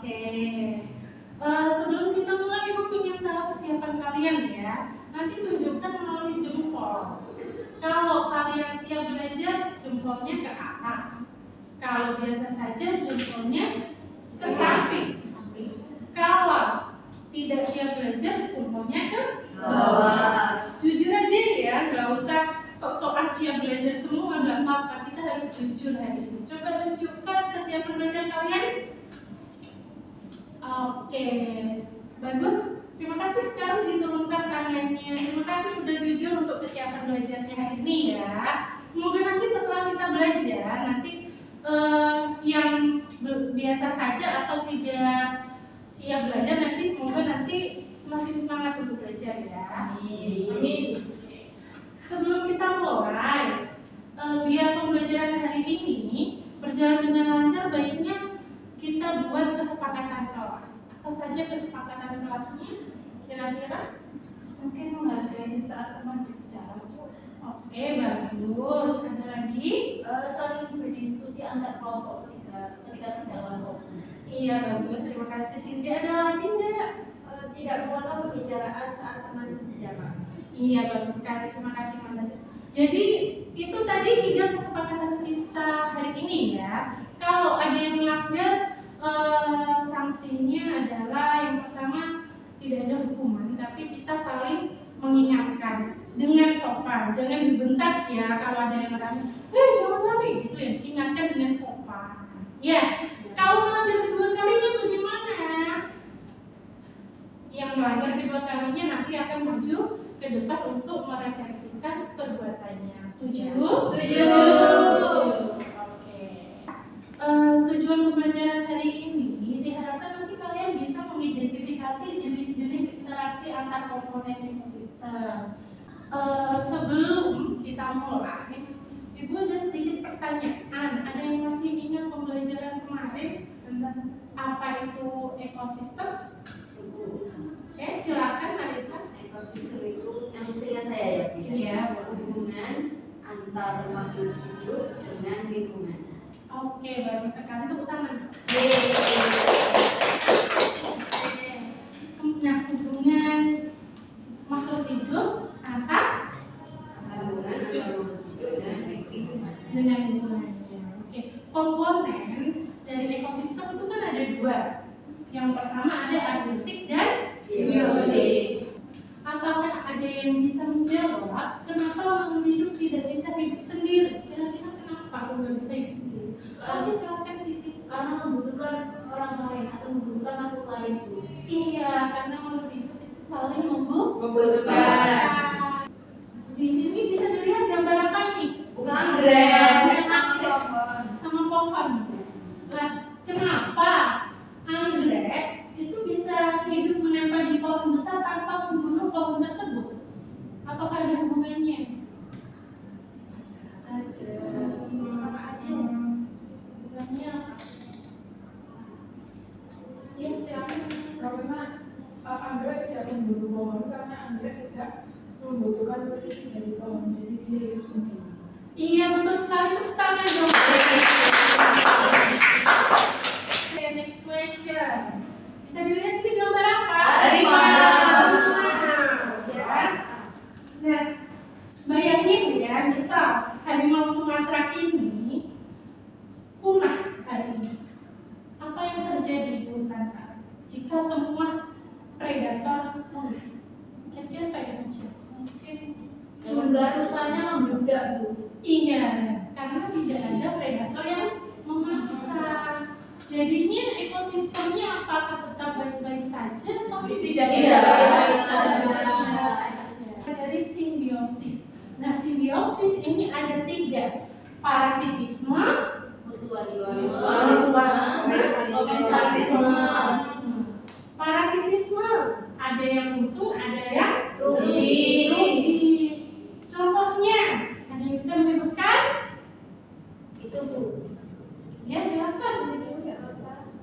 Oke. Sebelum kita mulai, Ibu ingin tahu kesiapan kalian ya. Nanti tunjukkan melalui jempol. Kalau kalian siap belajar, jempolnya ke atas. Kalau biasa saja, jempolnya ke samping. Kalau tidak siap belajar, jempolnya ke bawah. Jujur aja ya, nggak usah sok-sokan siap belajar semua, nggak apa-apa. Kita harus jujur hari ini. Coba tunjukkan kesiapan belajar kalian. Oke, bagus. Terima kasih sekarang diturunkan tangannya. Terima kasih sudah jujur untuk kesiapan belajarnya hari ini ya. Semoga nanti setelah kita belajar, nanti yang biasa saja atau tidak siap belajar nanti semoga nanti semakin semangat untuk belajar ya. Amin. Sebelum kita mulai, biar pembelajaran hari ini berjalan dengan lancar, baiknya kita buat kesepakatan kelas. Apa saja kesepakatan kelasnya? Kira-kira? Mungkin menghargai saat teman berbicara. Oke, bagus. Ada lagi? Saling berdiskusi antar kelompok ketika kerja kelompok. Iya, bagus. Terima kasih Cindy. Ada lagi nggak? Tidak memotong pembicaraan saat teman berbicara. Iya, bagus sekali. Terima kasih, Manda. Jadi itu tadi 3 kesepakatan kita hari ini ya. Kalau ada yang melanggar, sanksinya adalah yang pertama tidak ada hukuman, tapi kita saling mengingatkan dengan sopan. Jangan dibentak ya kalau ada yang rame. Jangan rame gitu ya. Ingatkan dengan sopan. Ya. Kalau melanggar kedua kalinya bagaimana? Yang melanggar kedua kalinya nanti akan maju ke depan untuk merefleksikan perbuatannya. Setuju? Setuju. Oke. Tujuan pembelajaran hari ini diharapkan nanti kalian bisa mengidentifikasi jenis-jenis interaksi antar komponen ekosistem. Sebelum kita mulai, Ibu ada sedikit pertanyaan. Ada yang masih ingat pembelajaran kemarin tentang apa itu ekosistem? Oke, silakan Marita. Ekosistem itu yang seingat saya ya, Bu. Iya. Hubungan antar makhluk hidup dengan lingkungan. Oke, bagus sekali. Tepuk tangan. Nah, hubungan makhluk hidup antar Hubungan antar makhluk hidup dengan lingkungan. dengan lingkungannya. Oke, komponen dari ekosistem itu kan ada 2. Yang pertama ada abiotik dan biotik. Apakah ada yang bisa menjawab kenapa makhluk hidup tidak bisa hidup sendiri? Kira-kira kenapa aku nggak bisa hidup sendiri? Oke, silakan Siti. Karena membutuhkan orang lain atau membutuhkan makhluk lain, Bu. Iya, karena makhluk hidup itu saling Membutuhkan. Di sini bisa dilihat gambar apa ini? Bukan anggrek. Sama pohon. Nah, kenapa anggrek itu bisa hidup menempel di pohon besar tanpa membunuh pohon tersebut? Apakah ada hubungannya? Ada. Hubungannya apa? Ya, silakan. Karena anggrek tidak membunuh pohon, karena anggrek tidak membutuhkan nutrisi dari pohon, jadi dia hidup sendiri. Iya, betul sekali. Tepuk tangan dong. Okay, next question. Bisa dilihat ini gambar apa? Harimau. Ya. Nah, bayangin ya, misal harimau Sumatera ini punah hari ini. Apa yang terjadi di hutan saat jika semua predator punah? Kira-kira apa yang terjadi? Mungkin Jumlah rusanya membludak, Bu. iya, karena tidak ada predator yang memangsa. Jadinya ekosistemnya apakah tetap baik-baik saja atau tidak baik-baik saja? Dari simbiosis. Nah, simbiosis ini ada 3. Parasitisme, parasitisme. Ada yang untung, ada yang rugi. Contohnya, ada yang bisa menyebutkan? Itu, Bu. Ya, silakan.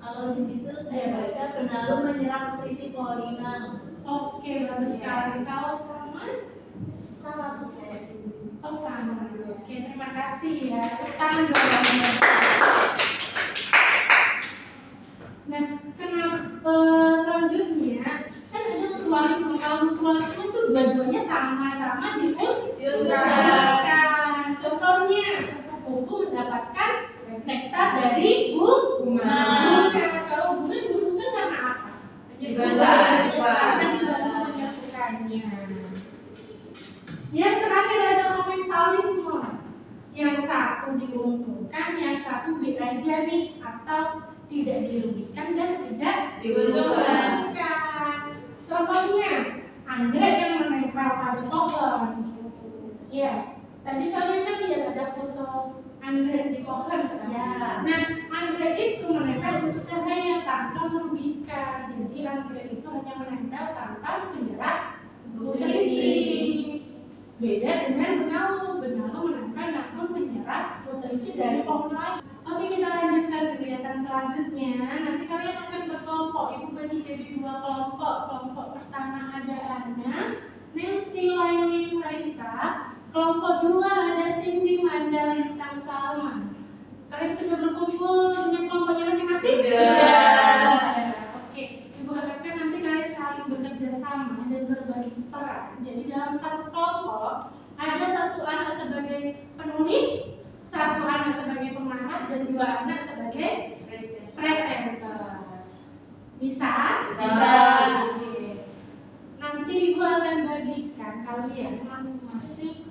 Kalau di situ saya baca benalu menyerang nutrisi pohon inang. Oke, bagus sekali. Kalau salaman? Sama, Bu, kayak sini. Oh, sama. Oke, terima kasih ya. Tepuk tangan dong. Nah, kenapa keluargamu itu dua-duanya sama-sama diuntungkan. Contohnya, kupu-kupu mendapatkan nektar dari bunga. Kalau bunga diuntungkan karena apa? Karena dibantu menyatukannya. Yang terakhir ada komensalisme. Yang satu diuntungkan, yang satu B aja nih, atau tidak dirugikan dan tidak diuntungkan. Contohnya, anggrek yang menempel pada pohon. Ya, tadi kalian kan lihat ada foto anggrek di pohon kan? Ya. Nah, anggrek itu menempel untuk cahaya tanpa merugikan. Jadi anggrek itu hanya menempel tanpa menyerap nutrisi. Beda dengan benalu. Benalu menempel namun menyerap nutrisi dari pohon lain. Oke, kita lanjutkan kegiatan selanjutnya. Nanti kalian akan berkelompok. Ibu bagi jadi 2 kelompok. Kelompok pertama ada Ana, Nancy, Laili, Raita. Kelompok 2 ada Cindy, Manda, Lintang, Salma. Kalian sudah berkumpul dengan kelompoknya masing-masing? Sudah. Oke, Ibu harapkan nanti kalian saling bekerja sama dan berbagi peran. Jadi dalam satu kelompok ada 1 anak sebagai penulis, 1 anak sebagai pengamat, dan 2 anak sebagai presenter. Bisa? Bisa. Oke. Nanti Ibu akan bagikan kalian masing-masing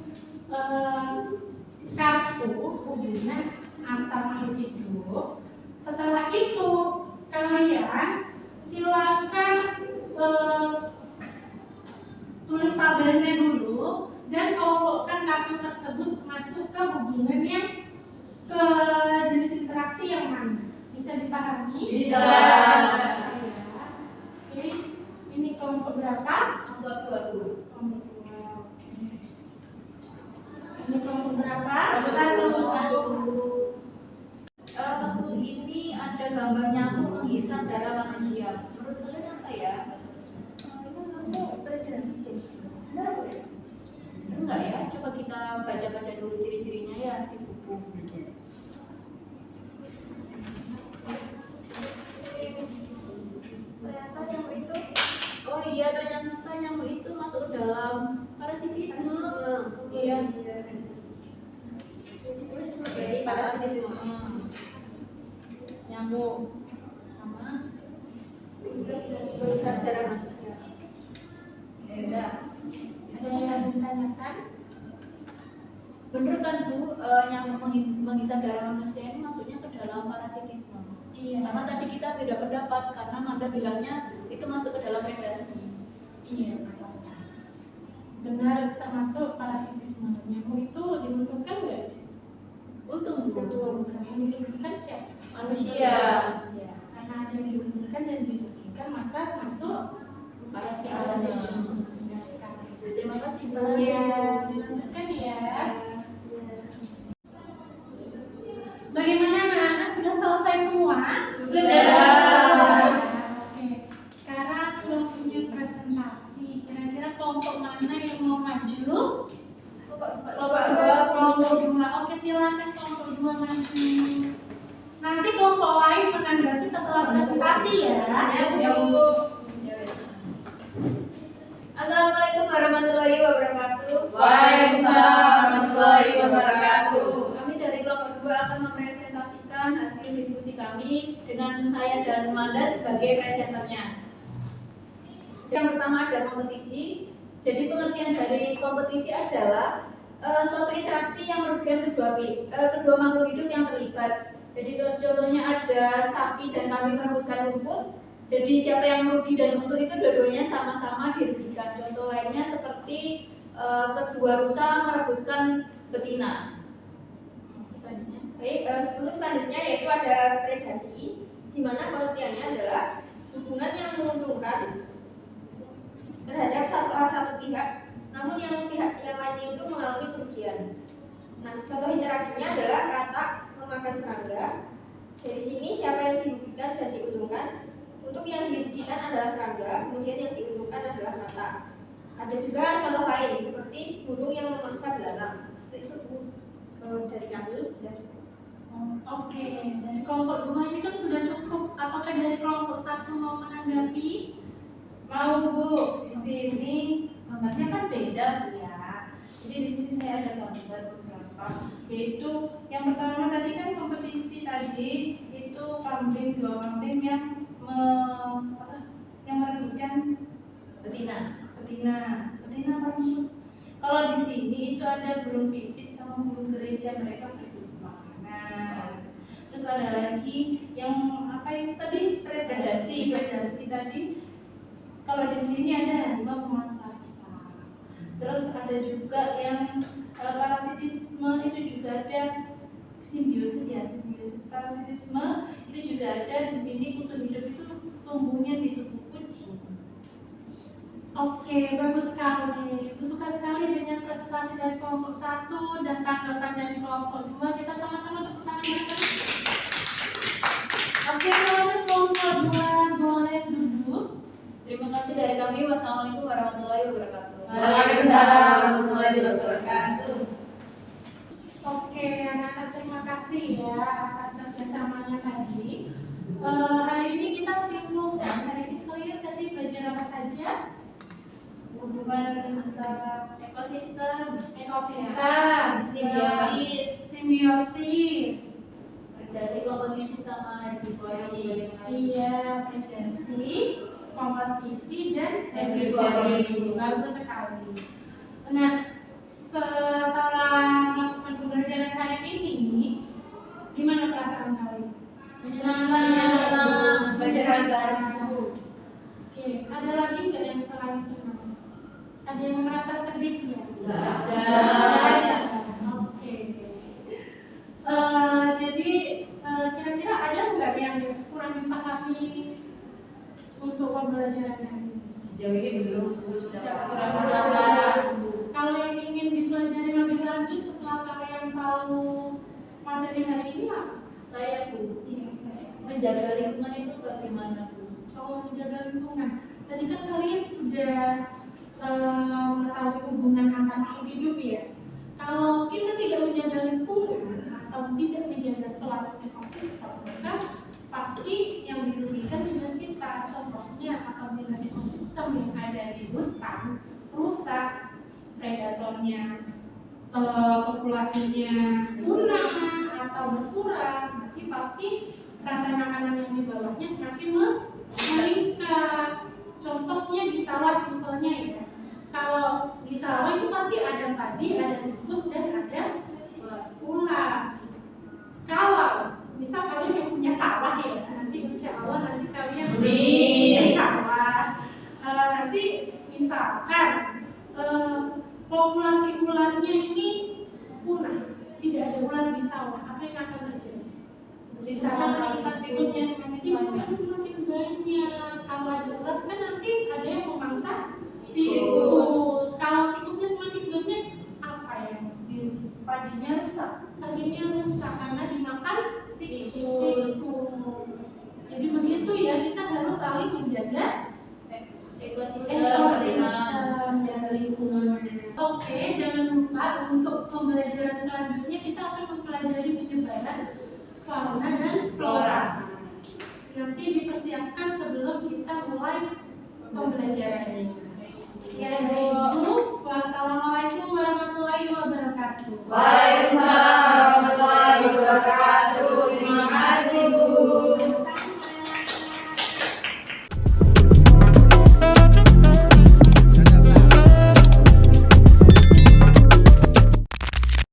kartu hubungan antar makhluk hidup. Setelah itu kalian silakan tulis tabelnya dulu dan kelompokkan kartu tersebut masuk ke hubungan yang ke jenis interaksi yang mana. Bisa dipahami? Bisa. Ya. Oke. Ini kelompok berapa? Kelompok 2. Kelompok 2. Oke. Ini kelompok berapa? Kelompok 1. Waktu ini ada gambar nyamuk menghisap darah manusia. Menurut kalian apa ya? Ini kamu prediksi. Benar ya? Enggak ya? Coba kita baca-baca dulu ciri-cirinya ya di buku. Ternyata nyamuk itu, oh iya, ternyata nyamuk itu masuk ke dalam parasitisme. Iya. Terus dari parasitisme. Nyamuk sama bisa darah manusia. Ya udah. Saya yang ditanyakan. Bener kan Bu, nyamuk menghisap darah manusia ini masuknya ke dalam parasitisme. Iya. Karena tadi kita beda pendapat karena Manda bilangnya itu masuk ke dalam predasi. Iya. Benar, termasuk parasitisme. Nyamuk itu diuntungkan nggak sih? Untung Bu. Diuntungkan. Yang dirugikan siapa? Manusia. Manusia. Karena ada yang diuntungkan dan dirugikan, maka masuk Parasitisme. Benar sekali. Terima kasih Bu. Iya, dilanjutkan ya. Bagaimana anak-anak, sudah selesai semua? Sudah. Oke, sekarang waktunya presentasi. Kira-kira kelompok mana yang mau maju? Kelompok 2. Oke, silakan kelompok 2 maju. Nanti kelompok lain menanggapi setelah presentasi ya. Ya Bu. Assalamualaikum warahmatullahi wabarakatuh. Waalaikumsalam warahmatullahi wabarakatuh. Kami dari kelompok 2 akan mempresentasikan hasil diskusi kami dengan saya dan Manda sebagai presenternya. Yang pertama ada kompetisi. Jadi pengertian dari kompetisi adalah suatu interaksi yang merugikan kedua makhluk hidup yang terlibat. Jadi contohnya ada sapi dan kambing merebutkan rumput. Jadi siapa yang merugi dan untung itu dua-duanya sama-sama dirugikan. Contoh lainnya seperti kedua rusa merebutkan betina. Baik, untuk selanjutnya yaitu ada predasi, di mana pengertiannya adalah hubungan yang menguntungkan terhadap satu pihak, namun yang pihak yang lainnya itu mengalami kerugian. Nah, contoh interaksinya adalah katak memakan serangga. Dari sini siapa yang dirugikan dan diuntungkan? Untuk yang dirugikan adalah serangga, kemudian yang diuntungkan adalah katak. Ada juga contoh lain seperti burung yang memangsa belalang. Seperti itu Bu. Dari kami sudah cukup. Oke, dari kelompok 2 ini kan sudah cukup. Apakah dari kelompok 1 mau menanggapi? Mau Bu, di sini gambarnya kan beda Bu ya. Jadi di sini saya ada gambar beberapa, yaitu yang pertama tadi kan kompetisi tadi itu dua kambing yang merebutkan betina. betina apa itu? Kalau di sini itu ada burung pipit sama burung gereja, mereka berebut makanan. Terus ada lagi yang apa itu tadi, predasi tadi. Kalau di sini ada harimau memangsa rusa. Terus ada juga yang parasitisme, itu juga ada simbiosis parasitisme itu juga ada di sini. Kutu hidup itu tumbuhnya di tubuh kucing. Oke, bagus sekali. Ibu suka sekali dengan presentasi dari kelompok 1 dan tanggapan dari kelompok 2. Kita sama-sama tepuk tangan ya. Oke, kalau kelompok 2 boleh duduk. Terima kasih dari kami. Wassalamualaikum warahmatullahi wabarakatuh. Waalaikumsalam warahmatullahi wabarakatuh. Oke, anak-anak terima kasih ya atas kerjasamanya tadi. Hari ini kita simpulkan, hari ini kalian tadi belajar apa saja? Hubungan antara ekosistem, simbiosis, Predasi, kompetisi sama herbivori. iya, predasi, kompetisi dan Herbivori. bagus sekali. Nah, setelah melakukan pembelajaran hari ini, gimana perasaan kalian? Senang. pelajaran baru. Oke, ada lagi nggak yang selain senang? Ada yang merasa sedih ya? Nggak ada. Oke. Jadi kira-kira ada nggak yang kurang dipahami untuk pembelajaran hari ini? Sejauh ini belum. Kalau yang ingin dipelajari lebih lanjut setelah kalian tahu materi hari ini apa? Saya Bu, Iya. menjaga lingkungan itu bagaimana Bu? Kalau menjaga lingkungan, tadi kan kalian sudah mengetahui hubungan antar makhluk hidup ya. Kalau kita tidak menjaga lingkungan atau tidak menjaga suatu ekosistem, maka pasti yang dirugikan juga kita. Contohnya apabila ekosistem yang ada di hutan rusak, predatornya populasinya punah atau berkurang, nanti pasti rantai makanan yang di bawahnya semakin meningkat. Contohnya di sawah simpelnya ya. Kalau di sawah itu pasti ada padi, ada tikus dan ada ular. Kalau misal kalian yang punya sawah ya, nanti insya Allah nanti kalian punya sawah. Nanti misalkan populasi ularnya ini punah, tidak ada ular di sawah, apa yang akan terjadi? Di sawah Tikusnya semakin banyak. semakin banyak. Kalau ada ular kan nanti ada yang memangsa tikus. Kalau tikusnya semakin banyak, apa yang Padinya rusak. padinya rusak karena dimakan Tikus. Jadi begitu ya, kita harus saling menjaga Ekosistem. menjaga lingkungan. Oke, jangan lupa untuk pembelajaran selanjutnya kita akan mempelajari penyebaran fauna dan flora. Nanti dipersiapkan sebelum kita mulai pembelajarannya. Sekian dari Ibu. Wassalamualaikum warahmatullahi wabarakatuh. Waalaikumsalam.